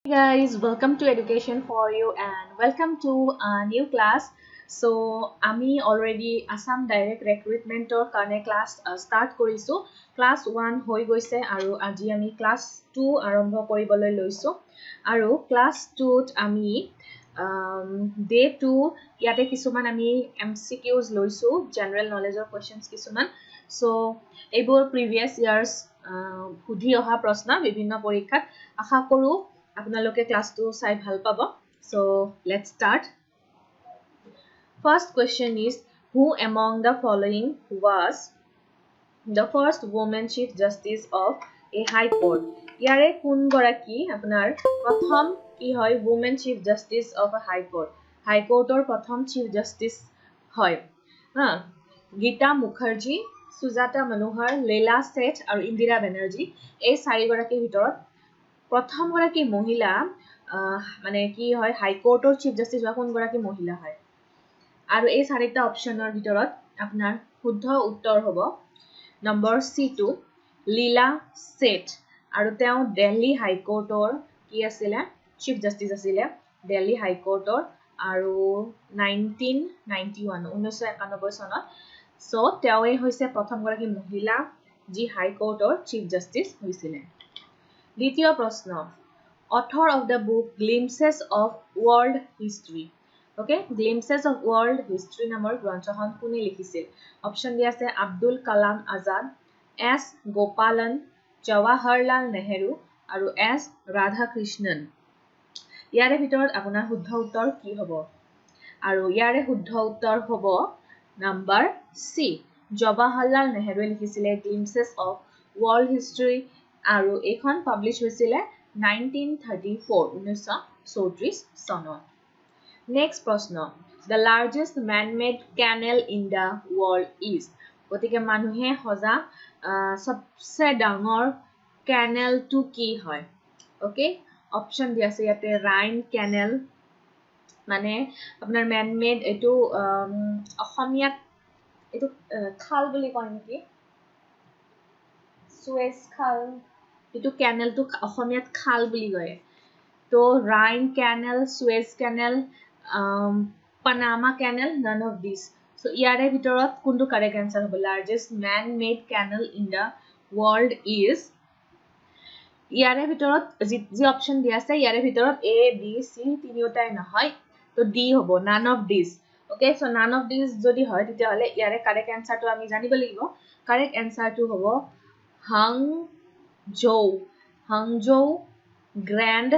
Hey guys, welcome to Education for You and welcome to a new class. So, আমি already Assam Direct Recruitment or karne class start কৰিছো. Class 1 হৈ গৈছে আৰু আজি আমি class 2 আৰম্ভ কৰিবলৈ লৈছো আৰু class 2 ত আমি day 2 ইয়াতে কিছুমান আমি MCQs লৈছো, general knowledge or questions কিছুমান. So, এইবোৰ previous years সুধি অহা প্ৰশ্ন বিভিন্ন পৰীক্ষাত আশা কৰো আপোনালোকে ক্লাসটো চাই ভাল পাব so let's start first question is who among the following was the first woman chief justice of a high court ইয়াৰে কোন গৰাকী আপোনাৰ প্ৰথম কি হয় woman chief justice of a high courtৰ প্ৰথম chief justice হয় গীতা মুখাৰ্জী সুজাতা মনোহৰ লীলা সেঠ আৰু ইন্দিৰা বেনাৰ্জী এই চাৰি গৰাকীৰ ভিতৰত প্ৰথম গৰাকী মহিলা মানে কি হয় হাই কোৰ্টৰ চিফ জাস্টিস বা কোন গৰাকী মহিলা হয় আৰু এই চাৰিটা অপচনৰ ভিতৰত আপোনাৰ শুদ্ধ উত্তৰ হ'ব নম্বৰ C2 লীলা সেঠ আৰু তেওঁ দিল্লী হাই কোৰ্টৰ কি আছিল চিফ জাস্টিস আছিল দিল্লী হাই কোৰ্টৰ আৰু 1991 চনত সো তেওঁৱে হৈছে প্ৰথম গৰাকী মহিলা যি হাই কোৰ্টৰ চিফ জাস্টিস হৈছিল দ্বিতীয় প্ৰশ্ন author of the book glimpses of world history okay glimpses of world history নামৰ গ্ৰন্থখন কোনে লিখিছিল অপচন দিয়া আছে আব্দুল কালাম আজাদ এস গোপালন জৱাহৰলাল নেহেৰু আৰু এস ৰাধাকৃষ্ণন ইয়াৰে ভিতৰত আপোনাৰ শুদ্ধ উত্তৰ কি হ'ব আৰু ইয়াৰে শুদ্ধ উত্তৰ হ'ব নম্বৰ সি জৱাহৰলাল নেহেৰুৱে লিখিছিল glimpses of world history আৰু এখন পাবলিশ হৈছিল 1934 চনত নেক্সট প্ৰশ্ন the largest man-made canal in the world is গতিকে মানুহে হজা সবচে ডাঙৰ কেনেলটো কি হয় ওকে অপচন দিয়া আছে ইয়াতে ৰাইন কেনেল মানে আপোনাৰ ম্যান মেড এটো অসমীয়াত এটো খাল বুলি কয় নেকি সুয়েজ খাল এটো কেনেলটো অসমীয়াত খাল বুলি কয় তো Rhine canal Suez canal Panama canal none of these so ইয়াৰে ভিতৰত কোনটো কাৰেক্ট আনসাৰ হ'ব largest man made canal in the world is ইয়াৰে ভিতৰত যি অপচন দিয়া আছে ইয়াৰে ভিতৰত A B C তিনিওটাই নহয় তো D হ'ব none of these okay so none of these যদি হয় তেতিয়া হলে ইয়াৰে কাৰেক্ট আনসাৰটো আমি জানিব লাগিব কাৰেক্ট আনসাৰটো হ'ব Hangzhou Grand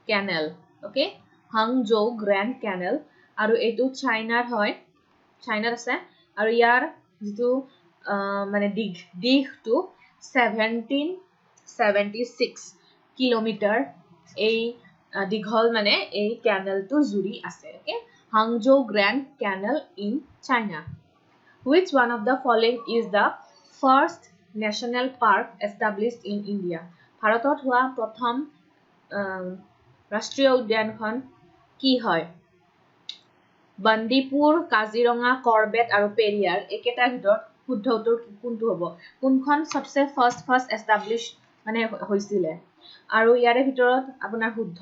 Canal okay Hangzhou Grand Canal আৰু এটো চাইনাৰ হয় চাইনাৰ আছে আৰু ইয়াৰ যেটো মানে দিগটো 1776 কিলোমিটাৰ এই দিঘল মানে এই ক্যানেলটো জুৰি আছে okay Hangzhou Grand Canal in China which one of the following is the first national park established in India ভাৰতত হোৱা প্ৰথম ৰাষ্ট্ৰীয় উদ্যানখন কি হয় বন্দিপুৰ কাজিৰঙা কৰবেট আৰু পেৰিয়াৰ একেটাৰ ভিতৰত শুদ্ধ উত্তৰ কোনটো হ'ব কোনখন সবচে ফাৰ্স্ট এস্টাবলিশ মানে হৈছিল আৰু ইয়াৰে ভিতৰত আপোনাৰ শুদ্ধ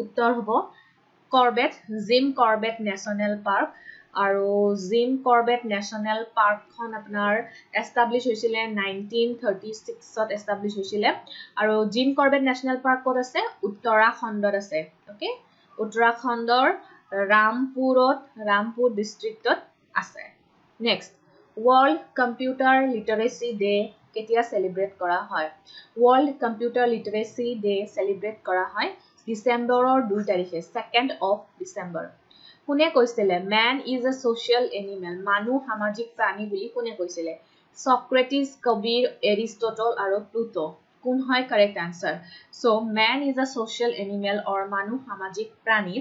উত্তৰ হ'ব Corbett Jim Corbett national park আৰু জিম কৰবেট নেশনেল পাৰ্কখন আপোনাৰ এস্টাবলিশ হৈছিল 1936 ত এস্টাবলিশ হৈছিল আৰু জিম কৰবেট নেশনেল পাৰ্ক ক'ত আছে উত্তৰাখণ্ডত আছে ওকে উত্তৰাখণ্ডৰ ৰামপুৰ ডিস্ট্ৰিক্টত আছে নেক্সট ওয়াৰ্ল্ড কম্পিউটাৰ লিটাৰেসি ডে কেতিয়া সেলিব্ৰেট কৰা হয় ওয়াৰ্ল্ড কম্পিউটাৰ লিটাৰেসি ডে সেলিব্ৰেট কৰা হয় ডিসেম্বৰৰ 2 তাৰিখে 2nd of December কোনে কৈছিল man is a social animal মানুহ সামাজিক প্ৰাণী বুলি কোনে কৈছিল সক্ৰেটিস কবিৰ এৰিষ্টটল আৰু প্লুটো কোন হয় correct answer so man is a social animal or মানুহ সামাজিক প্ৰাণী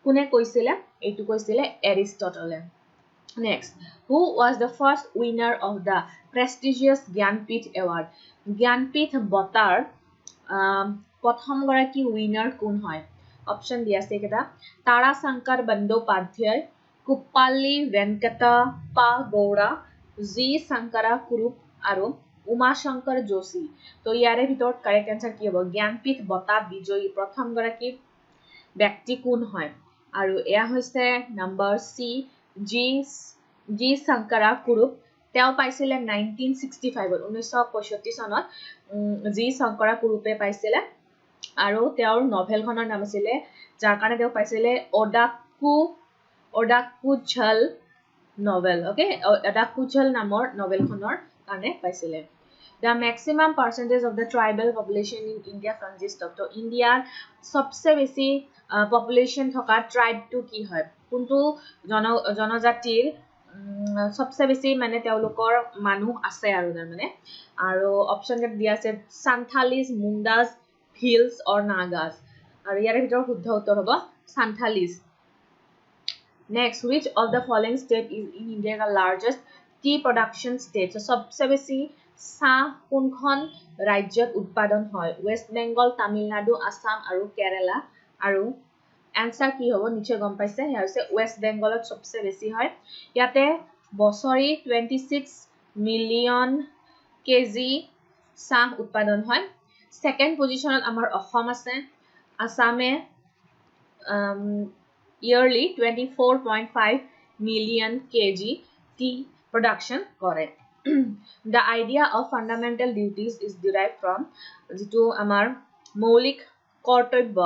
কোনে কৈছিল এইটো কৈছিল এৰিষ্টটলে next who was the first winner of the prestigious Gyanpith award Gyanpith বঁটাৰ প্ৰথম গৰাকী উইনাৰ কোন হয় অপচন দিয়া আছে কেটা তাৰা শংকৰ বন্দ্যোপাধ্যায় কুপ্পালি ভেঙ্কটা পা গৌড়া জি শংকৰা কুৰুপ আৰু উমা শংকৰ যোশী তো ইয়াৰে ভিতৰত কাৰেক্ট আনসাৰ কি হ'ব জ্ঞানপীঠ বঁটা বিজয়ী প্ৰথম গৰাকী ব্যক্তি কোন হয় আৰু এয়া হৈছে নম্বৰ সি জি শংকৰা কুৰুপ তেওঁ পাইছিলে 1965 1965 চনত জি শংকৰা কুৰুপে পাইছিলে আৰু তেওঁৰ নভেলখনৰ নাম আছিল যাৰ কাৰণে তেওঁ পাইছিলে ওডাকু ঝল নভেল ওকে ওডাকু ঝল নামৰ নভেলখনৰ কাৰণে পাইছিলে The maximum percentage of the tribal population in India consists of to India सबसे बेसी population থকা tribe to কি হয় কোনটো জনজাতিৰ सबसे বেছি মানে তেওঁলোকৰ মানুহ আছে আৰু মানে আৰু অপচন দিয়া আছে Santhales, Mundas, Bhils or Nagas আৰু ইয়াৰ ভিতৰত শুদ্ধ উত্তৰ হ'ব Santhales Next, which of the following state is in India the largest tea production state? So, सबसे बेसी চাহ কোনখন ৰাজ্যত উৎপাদন হয় West Bengal, Tamil Nadu, Assam আৰু Kerala আৰু answer কি হ'ব নিচে গম পাইছে হেয়া হৈছে West Bengal ত सबसे বেছি হয় ইয়াতে বছৰি 26 মিলিয়ন কেজি চাহ উৎপাদন হয় সেকেন্ড পজিশনত আমাৰ অসম আছে আসামে yearly 24.5 million kg tea production করে The idea of fundamental duties is derived from যেটো আমাৰ মৌলিক কৰ্তব্য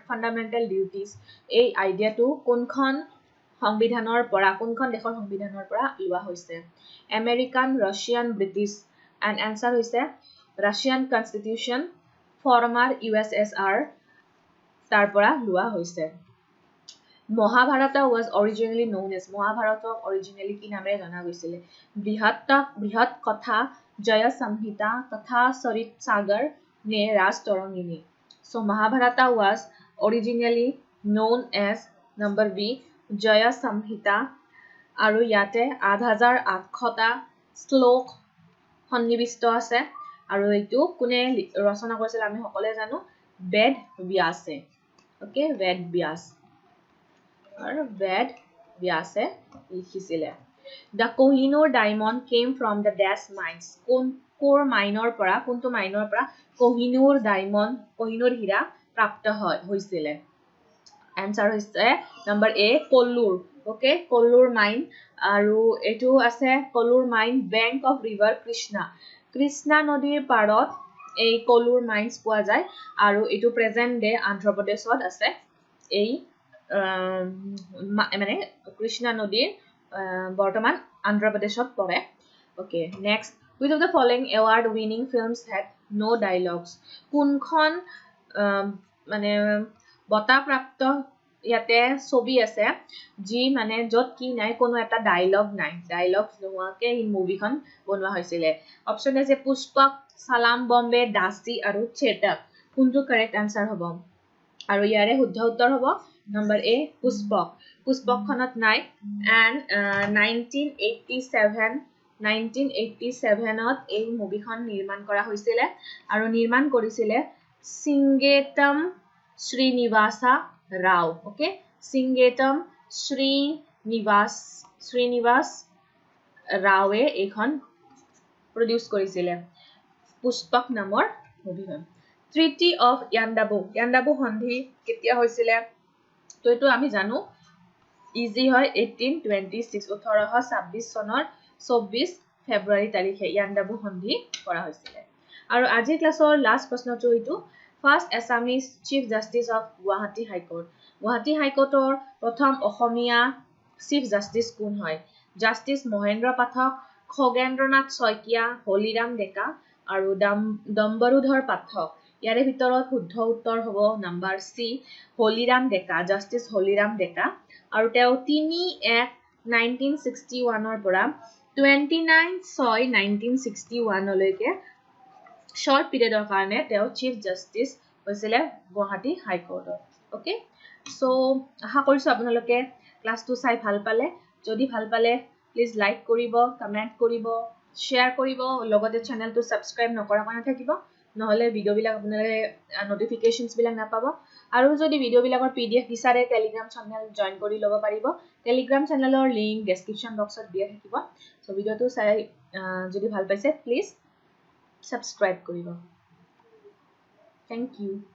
fundamental duties এই আইডিয়াটো কোনখন সংবিধানৰ পৰা কোনখন দেশৰ সংবিধানৰ পৰা লোৱা হৈছে American Russian British and answer হৈছে ৰাছিয়ান কনস্টিটিউশন ফৰ্মাৰ USSR তাৰ পৰা লোৱা হৈছে Mahabharata was originally known as Mahabharata originally কি নামে জনা গৈছিল বৃহৎ কথা জয় সংহিতা তথা চৰিত সাগৰ নে ৰাজ তৰঙ্গিনী So Mahabharata was originally known as number B জয় সংহিতা আৰু ইয়াতে 8800টা শ্লোক সন্নিবিষ্ট আছে আৰু এইটো কোনে ৰচনা কৰিছিল আমি সকলোৱে জানো বেদ ব্যাসে okay Ved Vyas or Ved Vyase লিখিছিলে The Kohinoor diamond came from the dash mines কোৰ মাইনৰ পৰা কোনটো মাইনৰ পৰা Kohinoor diamond Kohinoor হীৰা প্ৰাপ্ত হৈছিলে answer হৈছে number A Kollur okay Kollur mine আৰু এটো আছে Kollur mine bank of river Krishna নদীৰ পাৰত এই Kollur mines পোৱা যায় আৰু এটো present day Andhra Pradeshত আছে এই মানে কৃষ্ণা নদীৰ বৰ্তমান আন্ধ্ৰ প্ৰদেশত পৰে okay next which of the following award winning films had no dialogues কোনখন মানে বঁটা প্ৰাপ্ত ইয়াতে ছবি আছে যি মানে যত কি নাই কোনো এটা ডায়লগ নাই ডায়লগ নোহোৱাকে এই মুভিখন বনোৱা হৈছিল অপচন আছে পুষ্পক সালাম বম্বে দাসী আৰু চেতক কোনটো কাৰেক্ট আনসাৰ হ'ব আৰু ইয়াৰে শুদ্ধ উত্তৰ হ'ব Number A, Puspok khonot nai and 1987 ot ei movie khon nirman kora hoisile aru nirman korisile Singetam Srinivasa Rao okay Singetam Srinivas Rao e ekhon produce korisile Puspok namor movie khon Treaty of Yandabu Sandhi ketia hoisile তো এটো আমি জানো easy হয় 1826 1826 চনৰ 24 ফেব্ৰুৱাৰী তাৰিখে Yandabo সন্ধি কৰা হৈছিল আৰু আজি ক্লাছৰ লাষ্ট প্ৰশ্নটো এটো first Assamese chief justice of Guwahati হাইকোৰ্টৰ প্ৰথম অসমীয়া চিফ জাস্টিস কোন হয় জাস্টিস মহেন্দ্ৰ পাঠক খগেন্দ্ৰনাথ শইকীয়া হলিৰাম ডেকা আৰু দম্বৰুধৰ পাঠক ইয়াৰে ভিতৰত শুদ্ধ উত্তৰ হ'ব number C Holiram Deka justice Holiram Deka আৰু তেওঁ 3/1/1961 ৰ পৰা 29/6/1961 লৈকে শৰ্ট পিৰিয়ডৰ কাৰণে তেওঁ চিফ জাস্টিস হৈছিল গুৱাহাটী হাইকোৰ্টৰ ওকে সো আশা কৰিছো আপোনালোকে ক্লাছটো চাই ভাল পালে যদি ভাল পালে প্লিজ লাইক কৰিব কমেন্ট কৰিব শেয়াৰ কৰিব লগতে চেনেলটো সাবস্ক্ৰাইব নকৰা কাৰণে থাকিব নহলে ভিডিও বিলাক আপোনালোকে নোটিফিকেশনস বিলাক নাপাব আৰু যদি ভিডিও বিলাকৰ পিডিএফ বিচাৰে টেলিগ্ৰাম চেনেল জয়েন কৰি লব পাৰিব টেলিগ্ৰাম চেনেলৰ লিংক ডেসক্ৰিপচন বক্সত দিয়া থাকিব সো ভিডিওটো চাই যদি ভাল পাইছে প্লিজ সাবস্ক্ৰাইব কৰিব। Thank you.